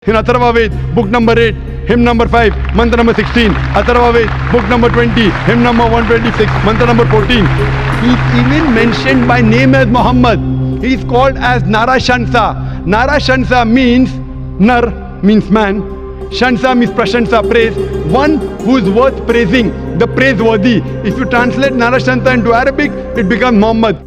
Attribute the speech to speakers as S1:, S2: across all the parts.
S1: In Atharva Ved, book number 8, hymn number 5, mantra number 16. Atharva Ved, book number 20, hymn number 126, mantra number 14. He is even mentioned by name as Muhammad. He is called as Narashansa. Narashansa means, Nar means man, Shansa means Prashansa, praise. One who is worth praising, the praiseworthy. If you translate Narashansa into Arabic, it becomes Muhammad.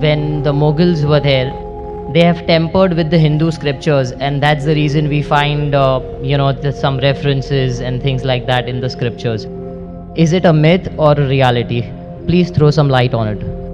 S2: When the Mughals were there, they have tampered with the Hindu scriptures, and that's the reason we find some references and things like that in the scriptures. Is it a myth or a reality? Please throw some light on it.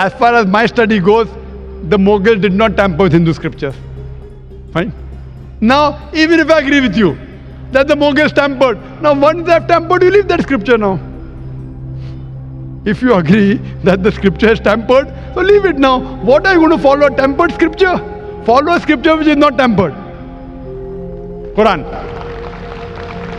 S1: As far as my study goes, the Mughals did not tamper with Hindu scriptures. Fine. Now, even if I agree with you that the Mughals tampered, now once they have tampered, you leave that scripture now. If you agree that the scripture is tampered, so leave it now. What are you going to follow? A tampered scripture? Follow a scripture which is not tampered. Quran.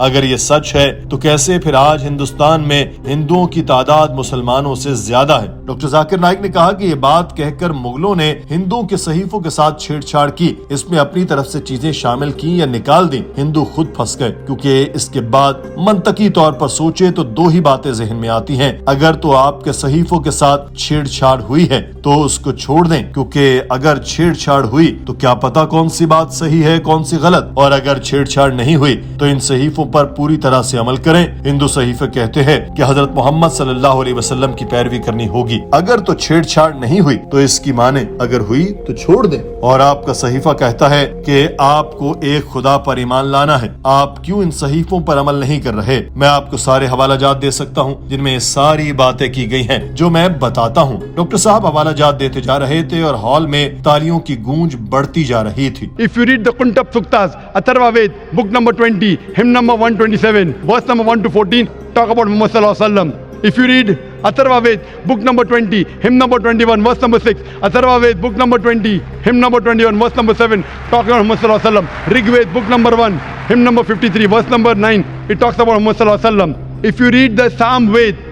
S3: اگر یہ سچ ہے تو کیسے پھر آج ہندوستان میں ہندوؤں کی تعداد مسلمانوں سے زیادہ ہے؟ ڈاکٹر ذاکر نائک نے کہا کہ یہ بات کہہ کر مغلوں نے ہندوؤں کے صحیفوں کے ساتھ چھیڑ چھاڑ کی، اس میں اپنی طرف سے چیزیں شامل کی یا نکال دیں، ہندو خود پھنس گئے، کیونکہ اس کے بعد منطقی طور پر سوچے تو دو ہی باتیں ذہن میں آتی ہیں۔ اگر تو آپ کے صحیفوں کے ساتھ چھیڑ چھاڑ ہوئی ہے تو اس کو چھوڑ دیں، کیونکہ اگر چھیڑ چھاڑ ہوئی تو کیا پتا کون سی بات صحیح ہے کون سی غلط، اور اگر چھیڑ چھاڑ نہیں ہوئی تو ان صحیفوں پر پوری طرح سے عمل کریں۔ ہندو صحیفے کہتے ہیں کہ حضرت محمد صلی اللہ علیہ وسلم کی پیروی کرنی ہوگی، اگر تو چھیڑ چھاڑ نہیں ہوئی تو اس کی مانیں، اگر ہوئی تو چھوڑ دیں۔ اور آپ کا صحیفہ کہتا ہے کہ آپ کو ایک خدا پر ایمان لانا ہے، آپ کیوں ان صحیفوں پر عمل نہیں کر رہے؟ میں آپ کو سارے حوالہ جات دے سکتا ہوں جن میں ساری باتیں کی گئی ہیں جو میں بتاتا ہوں۔ ڈاکٹر صاحب حوالہ جات دیتے جا رہے تھے اور ہال میں تالیوں کی گونج بڑھتی جا رہی تھی۔
S1: If you read the Kuntap Suktas, Atharva Ved, book number 20, hymn number 127, verse number 1 to 14, talk about Muhammad sallallahu alaihi wasallam. If you read Atharva Ved, book number 20, hymn number 21, verse number 6, Atharva Ved, book number 20, hymn number 21, verse number 7, talking about Muhammad sallallahu alaihi wasallam. Rig Ved, book number 1, hymn number 53, verse number 9, it talks about Muhammad sallallahu alaihi wasallam. If you read the Sam Ved,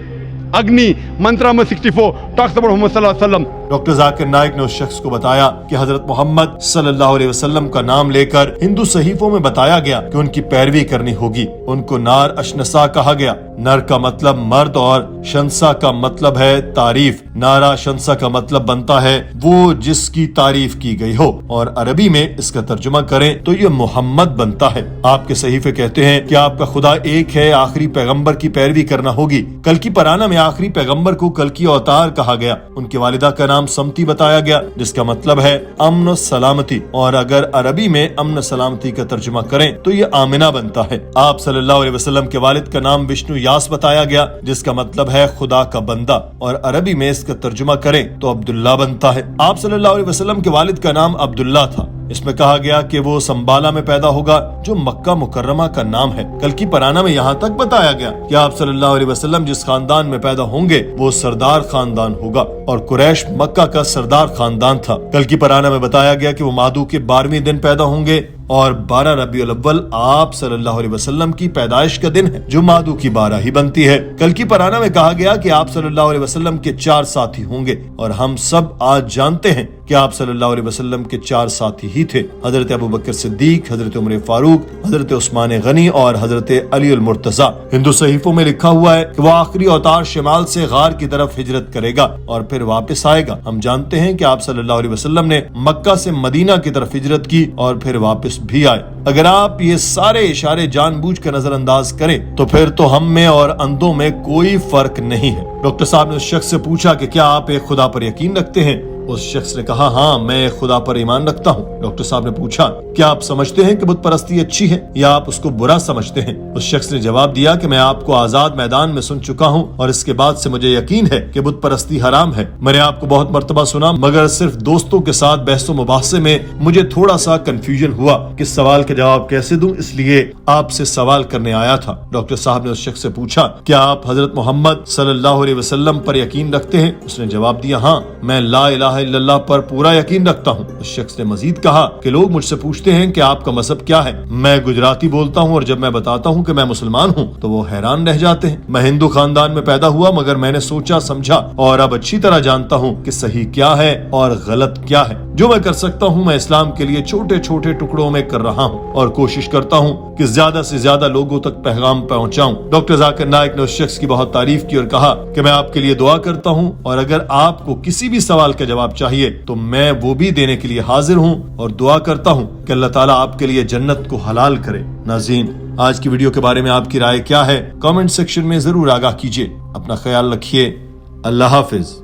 S1: Agni, mantra number 64, talks about Muhammad sallallahu alaihi wasallam.
S3: Doctor Zakir Naik نے اس شخص کو بتایا کہ حضرت محمد صلی اللہ علیہ وسلم کا نام لے کر ہندو صحیفوں میں بتایا گیا کہ ان کی پیروی کرنی ہوگی۔ ان کو نار اشنسا کہا گیا۔ نر کا مطلب مرد اور شنسا کا مطلب ہے تعریف۔ نارا شنسا کا مطلب بنتا ہے وہ جس کی تعریف کی گئی ہو، اور عربی میں اس کا ترجمہ کریں تو یہ محمد بنتا ہے۔ آپ کے صحیفے کہتے ہیں کہ آپ کا خدا ایک ہے، آخری پیغمبر کی پیروی کرنا ہوگی۔ کلکی پرانا میں آخری پیغمبر کو کلکی اوتار کہا گیا۔ ان کی والدہ کا نام سمتی بتایا گیا جس کا مطلب ہے امن و سلامتی، اور اگر عربی میں امن و سلامتی کا ترجمہ کریں تو یہ آمنہ بنتا ہے۔ آپ صلی اللہ علیہ وسلم کے والد کا نام وشنو یاس بتایا گیا جس کا مطلب ہے خدا کا بندہ، اور عربی میں اس کا ترجمہ کریں تو عبداللہ بنتا ہے۔ آپ صلی اللہ علیہ وسلم کے والد کا نام عبداللہ تھا۔ اس میں کہا گیا کہ وہ سمبالا میں پیدا ہوگا جو مکہ مکرمہ کا نام ہے۔ کلکی پرانا میں یہاں تک بتایا گیا کہ آپ صلی اللہ علیہ وسلم جس خاندان میں پیدا ہوں گے وہ سردار خاندان ہوگا، اور قریش مکہ کا سردار خاندان تھا۔ کلکی پرانا میں بتایا گیا کہ وہ مادو کے 12ویں دن پیدا ہوں گے، اور 12 ربیع الاول آپ صلی اللہ علیہ وسلم کی پیدائش کا دن ہے جو مادو کی 12 ہی بنتی ہے۔ کلکی پرانا میں کہا گیا کہ آپ صلی اللہ علیہ وسلم کے 4 ساتھی ہوں گے، اور ہم سب آج جانتے ہیں کہ آپ صلی اللہ علیہ وسلم کے 4 ساتھی ہی تھے، حضرت ابوبکر صدیق، حضرت عمر فاروق، حضرت عثمان غنی اور حضرت علی المرتضیٰ۔ ہندو صحیفوں میں لکھا ہوا ہے کہ وہ آخری اوتار شمال سے غار کی طرف ہجرت کرے گا اور پھر واپس آئے گا۔ ہم جانتے ہیں کہ آپ صلی اللہ علیہ وسلم نے مکہ سے مدینہ کی طرف ہجرت کی اور پھر واپس بھی آئے۔ اگر آپ یہ سارے اشارے جان بوجھ کر نظر انداز کریں تو پھر تو ہم میں اور اندھوں میں کوئی فرق نہیں ہے۔ ڈاکٹر صاحب نے اس شخص سے پوچھا کہ کیا آپ ایک خدا پر یقین رکھتے ہیں؟ اس شخص نے کہا ہاں میں خدا پر ایمان رکھتا ہوں۔ ڈاکٹر صاحب نے پوچھا کیا آپ سمجھتے ہیں کہ بت پرستی اچھی ہے یا آپ اس کو برا سمجھتے ہیں؟ اس شخص نے جواب دیا کہ میں آپ کو آزاد میدان میں سن چکا ہوں اور اس کے بعد سے مجھے یقین ہے کہ بت پرستی حرام ہے۔ میں نے آپ کو بہت مرتبہ سنا مگر صرف دوستوں کے ساتھ بحث و مباحثے میں مجھے تھوڑا سا کنفیوژن ہوا کہ سوال کا جواب کیسے دوں، اس لیے آپ سے سوال کرنے آیا تھا۔ ڈاکٹر صاحب نے اس شخص سے پوچھا کیا آپ حضرت محمد صلی اللہ علیہ وسلم پر یقین رکھتے ہیں؟ اس نے جواب دیا ہاں میں لا الہ الا اللہ پر پورا یقین رکھتا ہوں۔ اس شخص نے مزید کہا کہ لوگ مجھ سے پوچھتے ہیں کہ آپ کا مذہب کیا ہے؟ میں گجراتی بولتا ہوں اور جب میں بتاتا ہوں کہ میں مسلمان ہوں تو وہ حیران رہ جاتے ہیں۔ میں ہندو خاندان میں پیدا ہوا مگر میں نے سوچا سمجھا اور اب اچھی طرح جانتا ہوں کہ صحیح کیا ہے اور غلط کیا ہے۔ جو میں کر سکتا ہوں میں اسلام کے لیے چھوٹے چھوٹے ٹکڑوں میں کر رہا ہوں اور کوشش کرتا ہوں کہ زیادہ سے زیادہ لوگوں تک پیغام پہنچاؤں۔ ڈاکٹر ذاکر نائک نے اس شخص کی بہت تعریف کی اور کہا کہ میں آپ کے لیے دعا کرتا ہوں اور اگر آپ کو کسی بھی سوال کا جواب چاہیے تو میں وہ بھی دینے کے لیے حاضر ہوں اور دعا کرتا ہوں کہ اللہ تعالیٰ آپ کے لیے جنت کو حلال کرے۔ ناظرین آج کی ویڈیو کے بارے میں آپ کی رائے کیا ہے؟ کامنٹ سیکشن میں ضرور آگاہ کیجیے۔ اپنا خیال رکھیے۔ اللہ حافظ۔